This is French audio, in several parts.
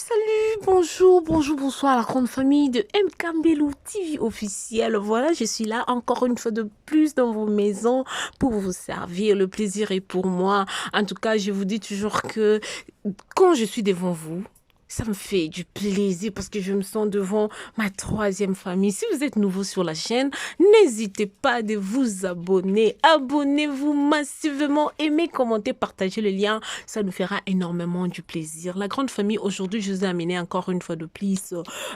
Salut, bonjour, bonsoir à la grande famille de Mkambelou TV officiel. Voilà, je suis là encore une fois de plus dans vos maisons pour vous servir. Le plaisir est pour moi. En tout cas, je vous dis toujours que quand je suis devant vous, ça me fait du plaisir parce que je me sens devant ma troisième famille. Si vous êtes nouveau sur la chaîne, n'hésitez pas de vous abonner. Abonnez-vous massivement, aimez, commentez, partagez le lien. Ça nous fera énormément du plaisir. La grande famille, aujourd'hui, je vous ai amené encore une fois de plus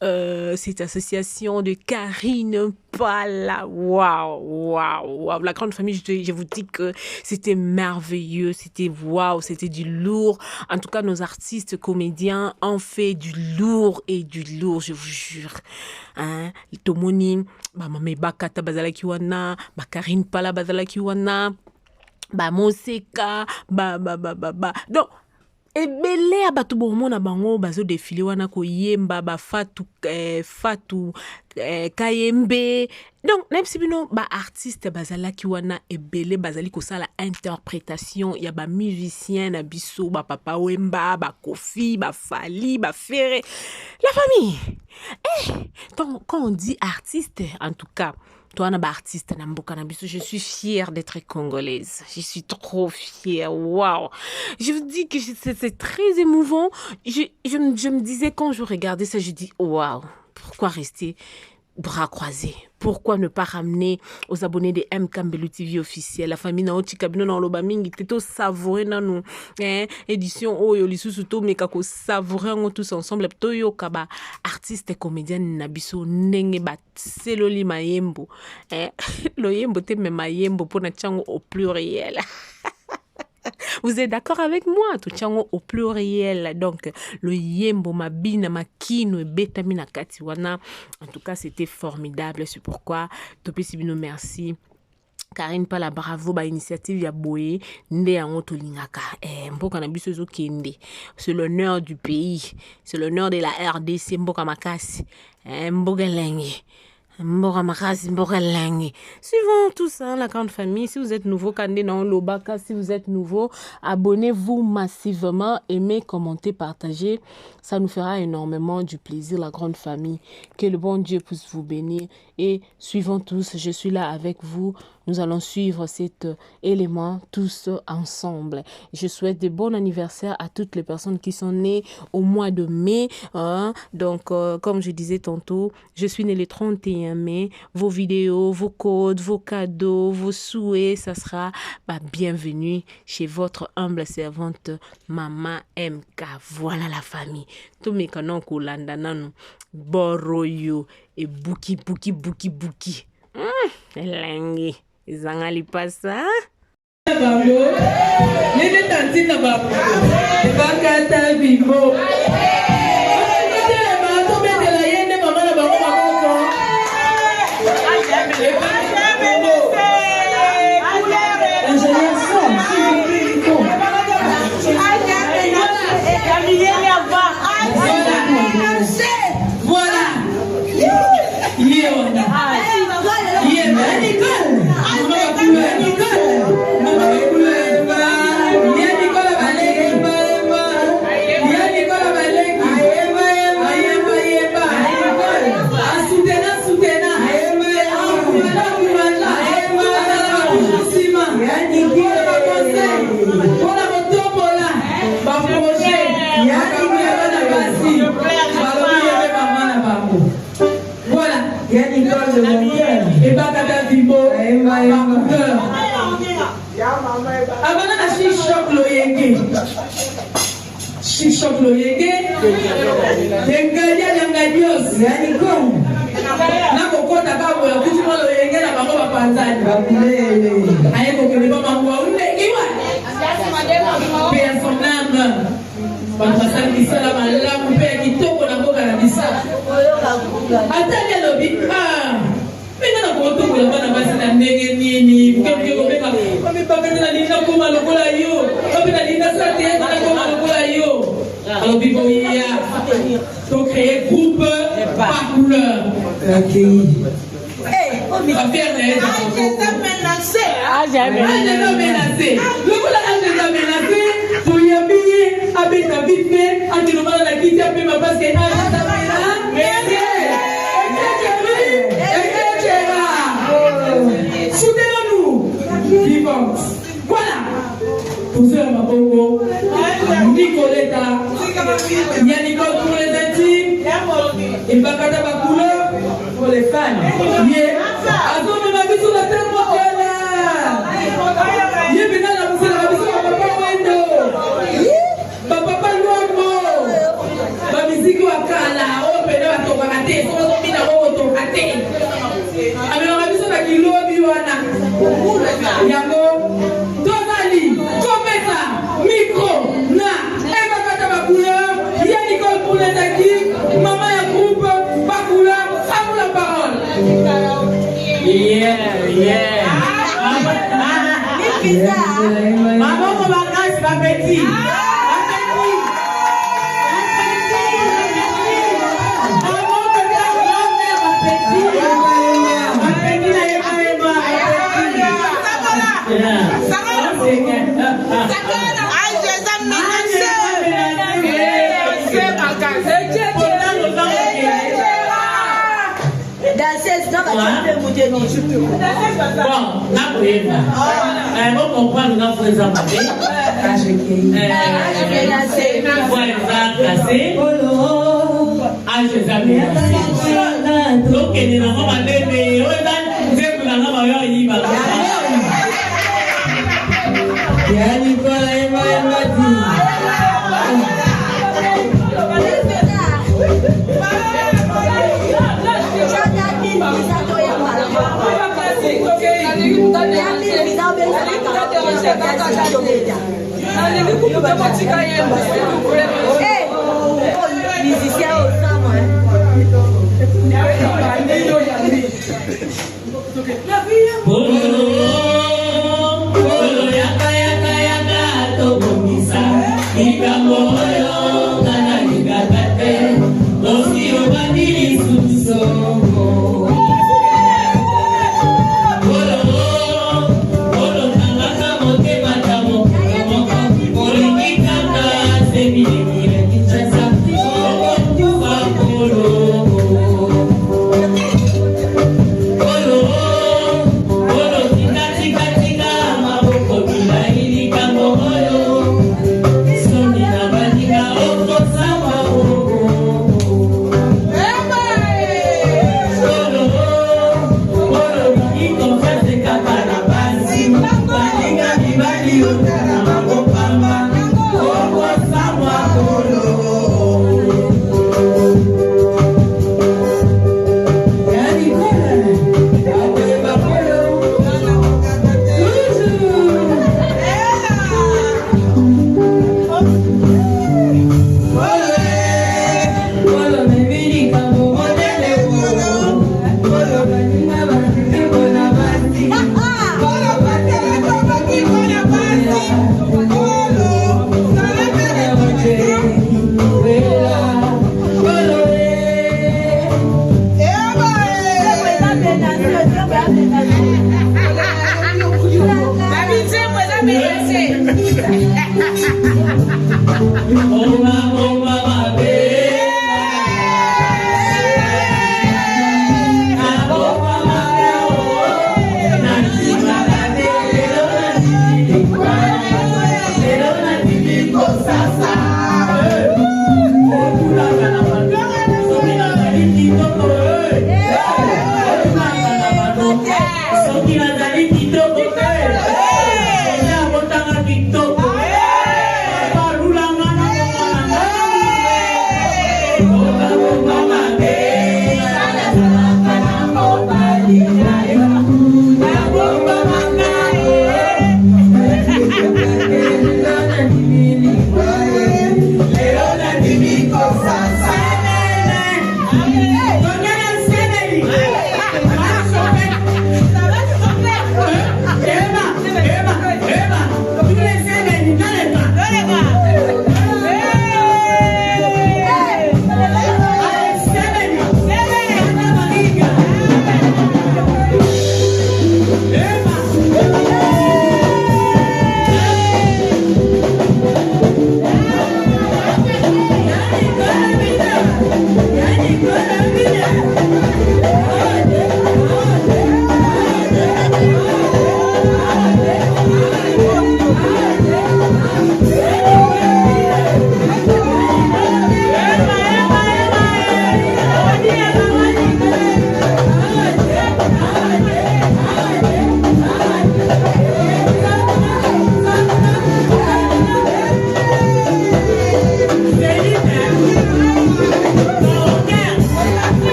cette association de Karine Pala. Waouh. La grande famille, je vous dis que c'était merveilleux. C'était waouh, c'était du lourd. En tout cas, nos artistes, comédiens, fait du lourd, je vous jure. Hein? Tomoni, Mame Bakata Bazala Kiwana, Karine Pala Bazala Kiwana, Moseka, Donc, ebele ya bato bomona bango bazo défilé wana ko yemba Fatou Kayembe. Donc même si bino artiste bazala ki wana ebele bazali ko sala interprétation ya musicien na biso papa Wemba Kofi Fali Ferré, la famille. Donc quand on dit artiste, en tout cas toi, artiste, je suis fière d'être congolaise. Je suis trop fière. Waouh! Je vous dis que c'est très émouvant. Je me disais quand je regardais ça, je dis waouh! Pourquoi rester bras croisés? Pourquoi ne pas ramener aux abonnés de Mkambelou TV officiel, la famille na oti kabino na loba mingi teto savourer na nous édition oyo lisusu to mekako savourer ngo tous ensemble to yo kaba artiste comédien na biso ndenge ba seloli mayembo lo yembo te me mayembo pona chango au pluriel. Vous êtes d'accord avec moi? Tout tchango au pluriel. Donc, le yembo, mabina, makino et betamina katiwana. En tout cas, c'était formidable. C'est pourquoi, Topé Sibino, merci. Karine Pala, bravo, initiative ya boye, nde yango tolingaka. Mboka na biso zo kende. C'est l'honneur du pays. C'est l'honneur de la RDC, mboka makasi. Mboka lengi. Suivant tout ça, la grande famille, si vous êtes nouveau, Kandé dans Lobaka, si vous êtes nouveau, abonnez-vous massivement, aimez, commentez, partagez. Ça nous fera énormément du plaisir, la grande famille. Que le bon Dieu puisse vous bénir. Et suivant tous, je suis là avec vous. Nous allons suivre cet élément tous ensemble. Je souhaite de bons anniversaires à toutes les personnes qui sont nées au mois de mai. Donc, comme je disais tantôt, je suis née le 31 mai. Vos vidéos, vos codes, vos cadeaux, vos souhaits, ça sera bienvenue chez votre humble servante Maman MK. Voilà la famille. Tous mes canons kolanda nanu boroyo et buki. Lengi. Zangali pasa. Babo, nene tantina babo. Bakata bibo. Chichok lo yege, dengalia yangadios, yani kong. Na kokota babo ya kuti lo yege na babo bapanzani. Aye kokele ba mangwa unde iwa. Pia sonanga. Bakasali bisala malamu pe kitoko na boka na bisa. Atanya lo bi Pena na koto ko bana basi na ndenge nini. Kemke ko beka. Kami pagana na lina ko malokola yo. Kami na lina sa te na ko malokola yo. Alors bibo ya. To créer groupe par couleur. Accueilli. On va faire les menacé. Jamais menacé. Le voilà menacé. To yambi abeta vite fait akilobana na kiti apema parce que soutenons-nous vivante. Voilà. Pour ceux à ma bongo, Nicoletta, il y a Nicole pour les intimes, et Bakata Bakoula pour les fans. Attends, mais ma vie sur la terre, moi, il y a maintenant la musique, la musique, papa Wendo, papa Luambo, ma musique Wakala, oh, mais là, ton raté, son nom, il a ton raté. Alors, la musique, la kilo, biwana, yango, Tonali, Kometa, micro, na, Bakata Bakoula, il y a Nicole pour les acquis, maman, un groupe, Bakoula, à vous la parole. Yeah. Maman, on va grâce, ma petite. Bon, on comprend que nous faisons Baby,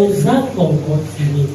aux ans qu'on continue.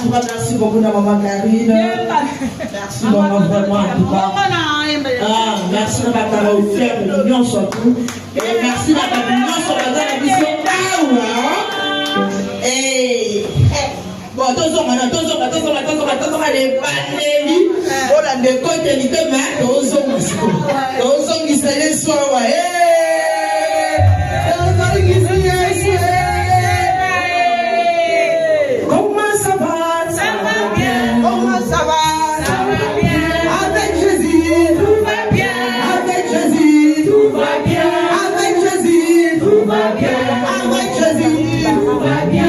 Merci beaucoup, maman Karine. Merci, maman, vraiment, en tout cas. Merci, maman, au frère de l'union surtout. Et merci, maman, de l'union sur la vision. Et bon, attention, les panélis. Oh, la décote, elle était mal. Attention, il s'est laissé soir. Avec Jésus, tout va bien.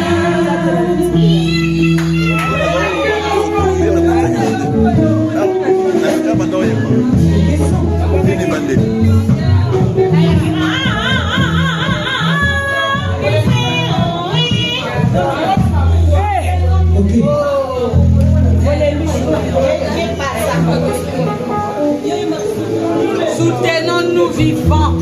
Soutenons-nous vivants.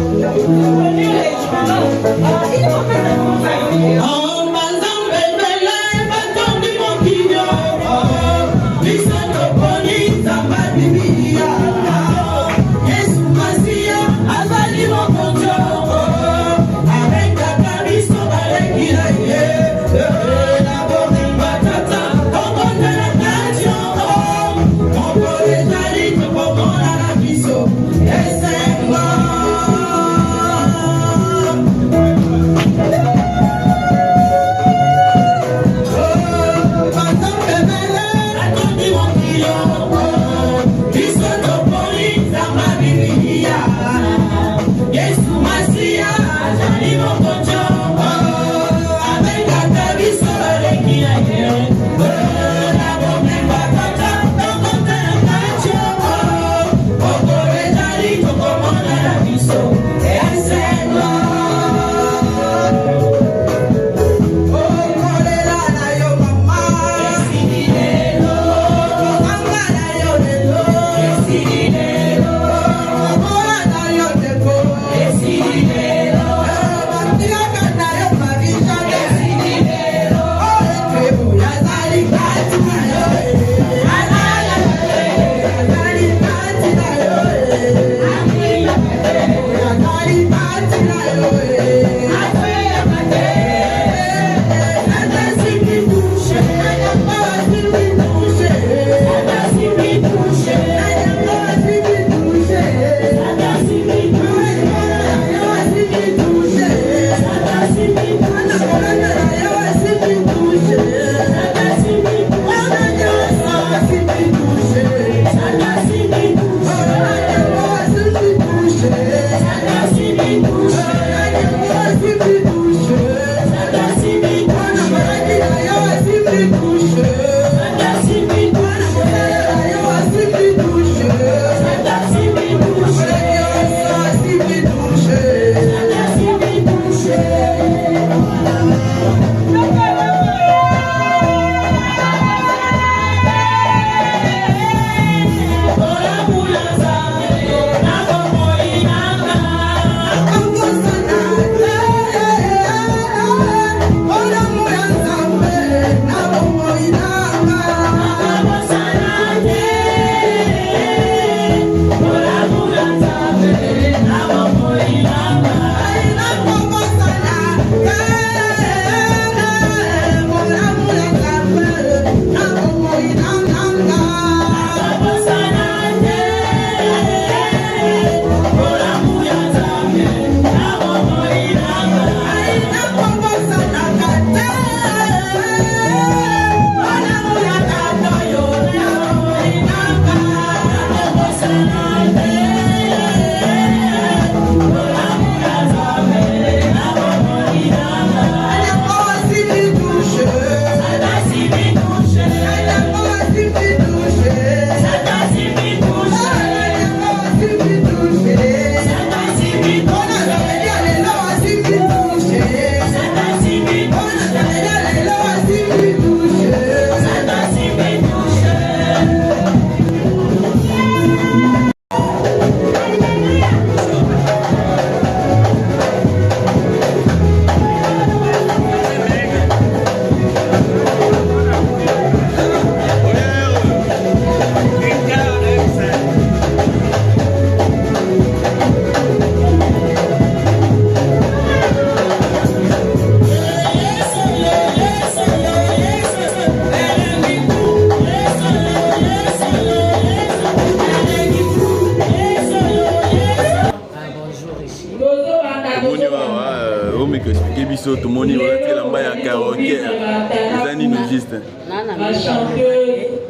Tout le monde est là-bas, il y a karaoké. Les années nous juste. La chanteuse,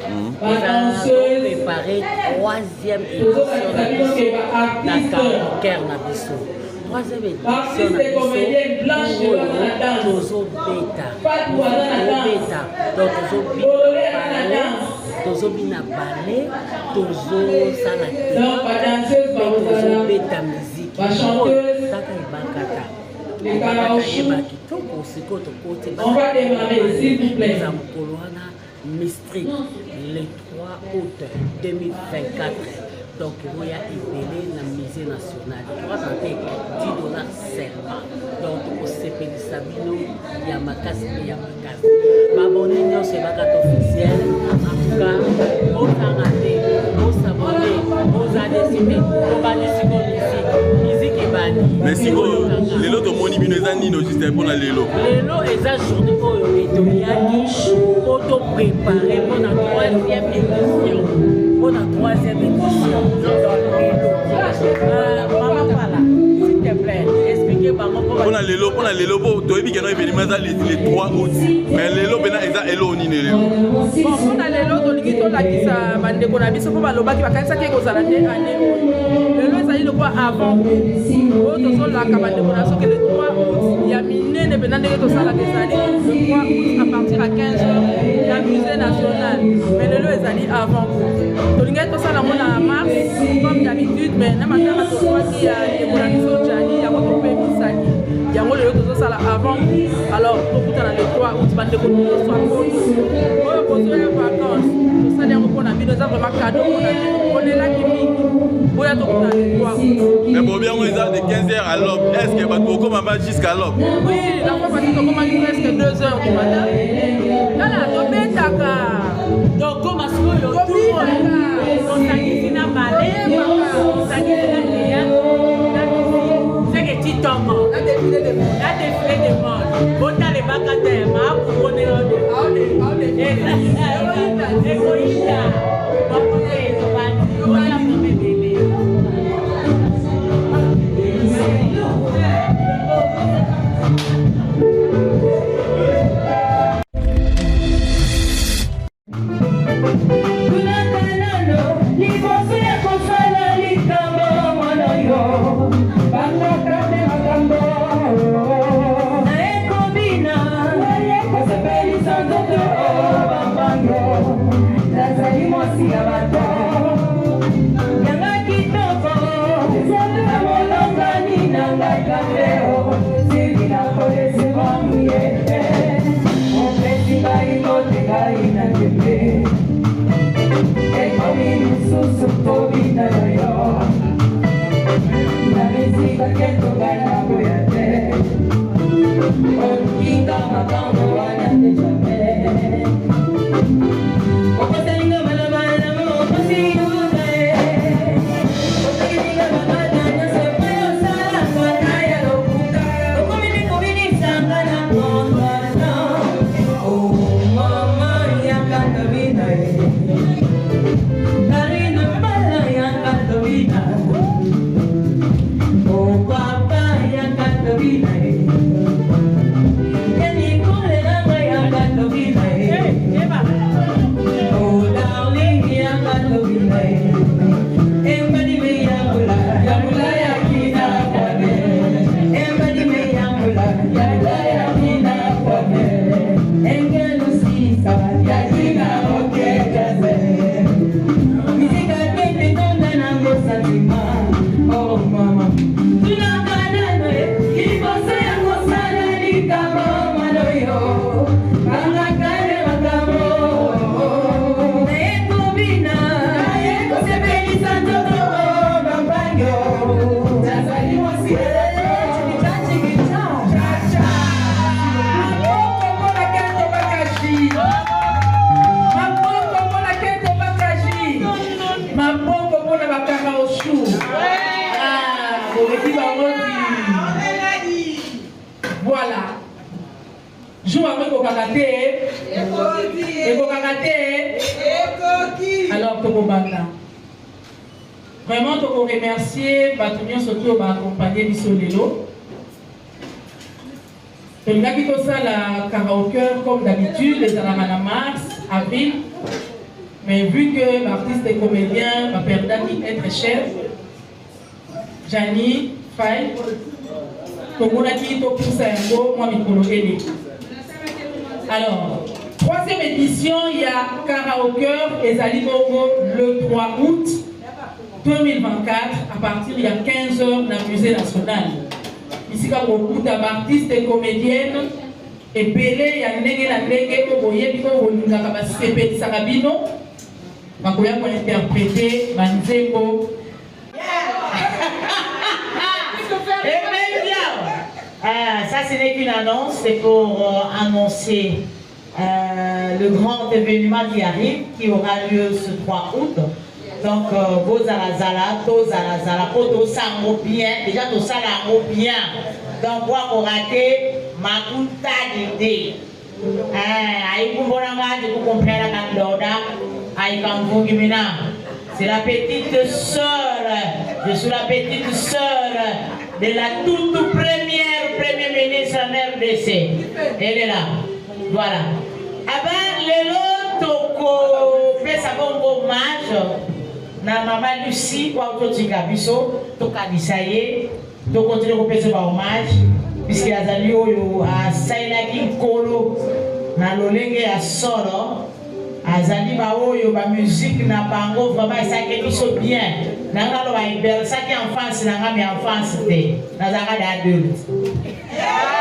la danseuse, préparer troisième édition na karaoké na biso. Troisième édition na biso. Tozo beta. Donc tozo bina ballet, tozo sala théâtre, tozo beta musique. la chanteuse, Taka ibakata. les karaoké. On va démarrer, s'il vous plaît. Mistri, le 3 août 2024. Donc, il y a ébélé dans le musée national. $3 seulement. Donc, au CP de Sabino, il y a ma casse, il y a ma casse. Ma bonne union, c'est ma carte officielle. En tout cas, au Canada, au s'abonner, aux adhérer, au banner musique et banni. Mais si les lots de moni binezani no juste pour la lelo. Lelo eza journée oyo etoyaki pour te préparer pour la 3e édition. Pour la 3e édition. Maman voilà, s'il te plaît, expliquez-moi comment. Pour la lelo, pour toyebi keno événement les 3 août. Mais lelo bena eza elo ni lelo. Bon, pour la lelo tolingi to lakisa bandeko na biso po balobaki bakanisa ke kozala te année oyo. Lelo ezali lokwa avant. Oyo tozolaka bandeko na soki le 3 août ya minene pena ndenge tosalaka ezali le 3 août à partir à 15h na musée national. Mais lelo ezali avant. Tolingi tosala ngo na mars comme d'habitude, mais na matanga tozwaki ya ndeko na biso Jani yango topemisaki. Yango lelo tozosala avant. Alors tokutana le 3 août bandeko nyonso akoki oyo kozoya vacances tosali yango mpona bino eza vraiment cadeau mpona bino onelaki mingi oya tokutana le 3 août. Mais bon bien on est de 15h à l'aube. Est-ce que batoko mama jusqu'à l'aube? Oui, la fois passée tokomaki presque 2h du matin. Tala tobetaka tokoma sikoyo tobetaka osangisi na malema osangisi na théâtre na musique seke titongo na défilé de mode botale bakate maakubone ode ekoyita bakote ezobani omebele Voilà. Joue avec au karaté. Alors, Tokobanda. Vraiment, je vous remercie. Batumio surtout accompagné Bissolelo. Donc, là, qui ça la karaoke comme d'habitude, les alamana mars, avril. Mais vu que l'artiste est comédien, ma père Dani est très cher. Jani, Faye. Alors, 3e édition, il y a karaoke et Zalibongo le 3 août 2024 à partir de 15h dans le musée national. ici quand on écoute artiste et comédienne et belé ya ndenge na ndenge ko boyebi ko bolingaka basepelisaka bino bakoya ko interpréter banzembo. Ça, ce n'est qu'une annonce, c'est pour annoncer le grand événement qui arrive, qui aura lieu ce 3 août. Donc, vos alazala, tous alazala, pour tous sango bien, déjà tous sango bien. Donc, pour rater, ma kunta d'idée. Aïe, vous comprenez la candoda, aïe, quand vous c'est la petite sœur, je suis la petite sœur de la toute première ministre en RDC. Elle est là. Voilà. Avant, le toko fait sa bonne hommage. Na maman Lucie, pour Totika Bisso, Toka Bisaye, to continue à faire un hommage, puisqu'il y a des lieux à Sailaki Kolo, na Lolenge à Soro. Azali ba oyo ba musique na bango vraiment ça quelque chose bien nanga lo ba ibel ça qui enfance nanga mi enfance te na zaka d'adulte Yeah.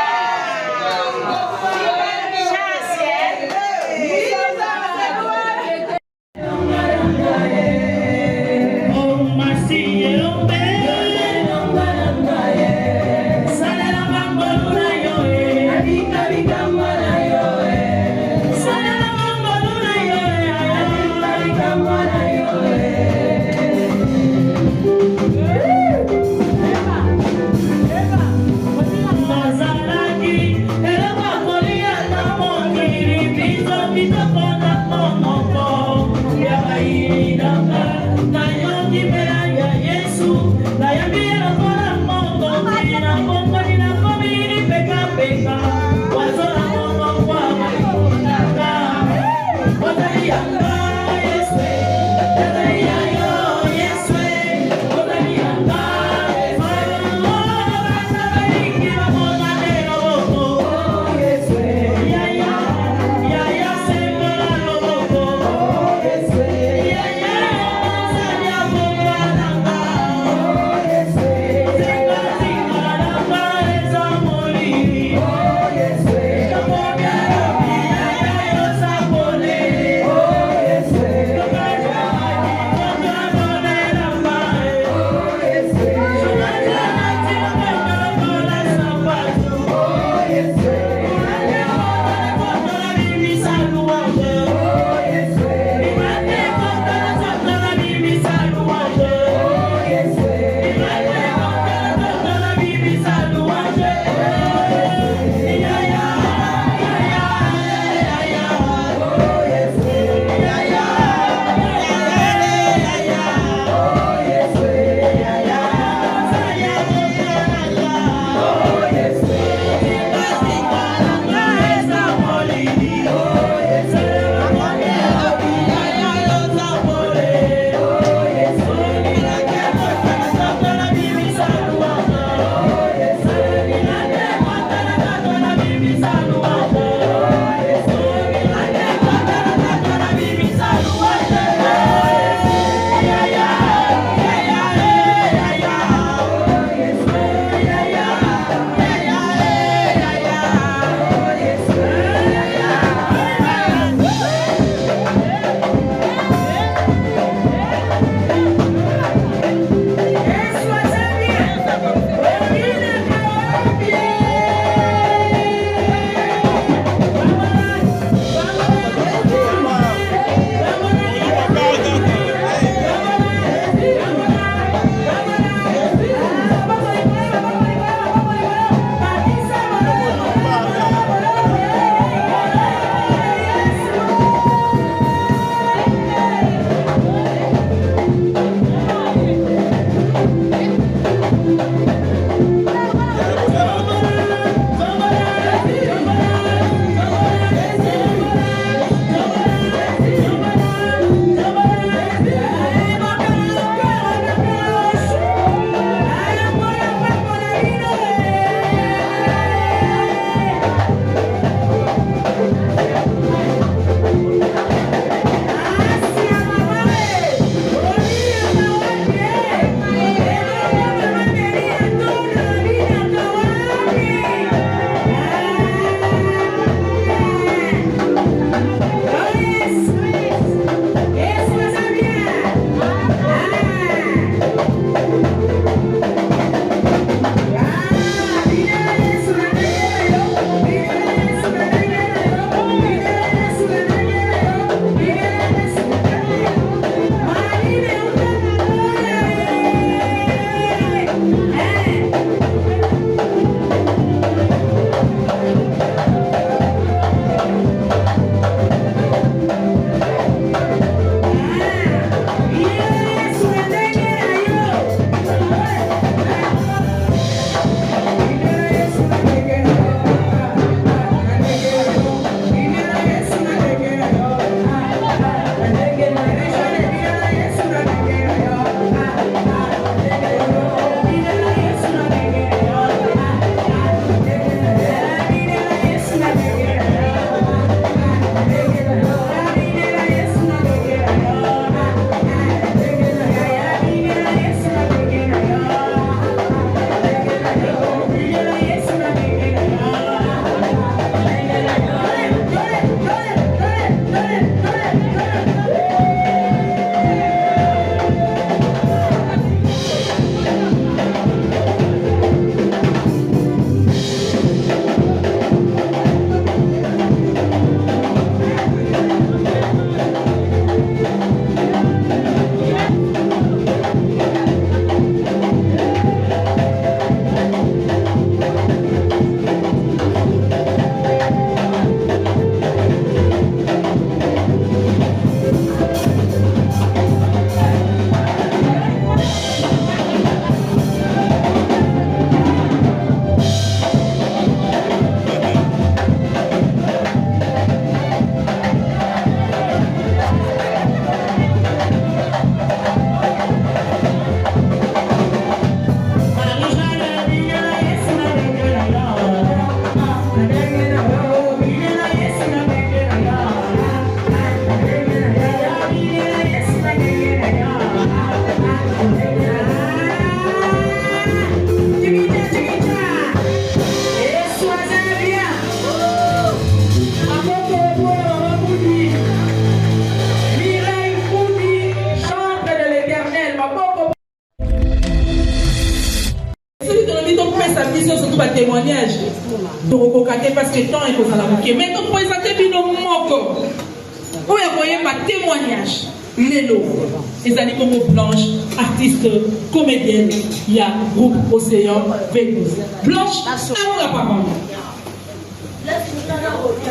surtout ba témoignage donc kokate parce que temps il faut ça la moquer mais to présenter bino moko ou ya koye ma témoignage Lélo, les animaux Blanche, artiste, comédienne, il y a groupe Océan Vénus. Blanche, à vous la parole.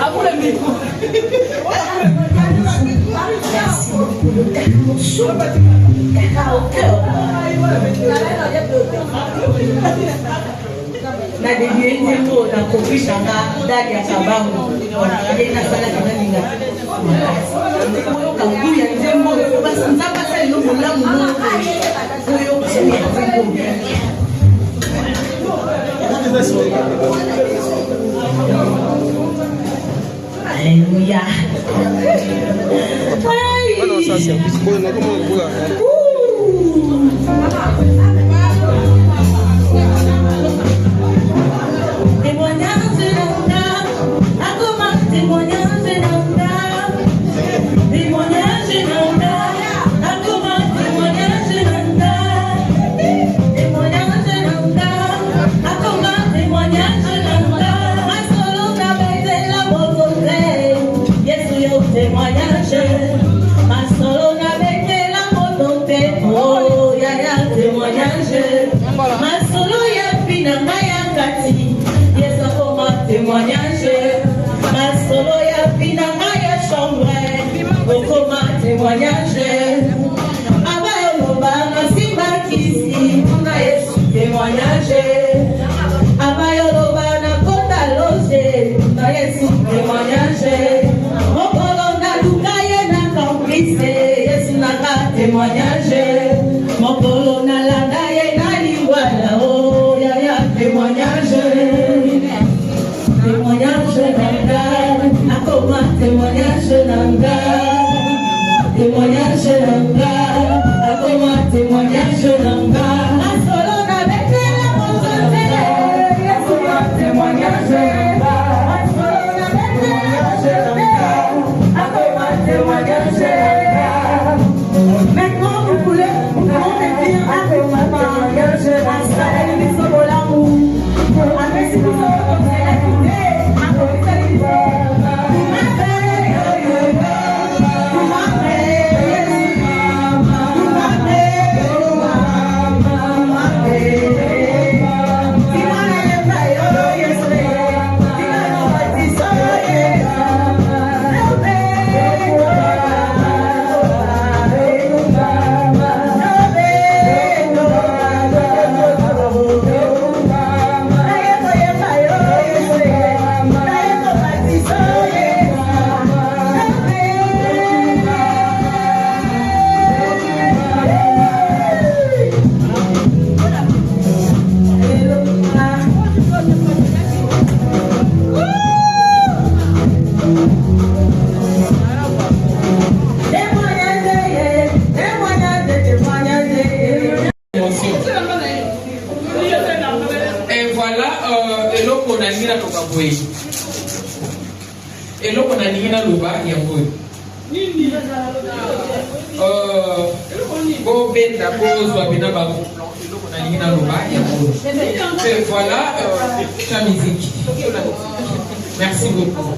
À vous le micro. Merci beaucoup. Na devié nzembo na kopi shanga dadi ya sabango ade na sala kana ninga oyoka ngulu ya nzembo basi nzamba sala no molamu no oyoka sala ya nzembo Alléluia. Non, ça c'est voilà ta musique. Merci beaucoup.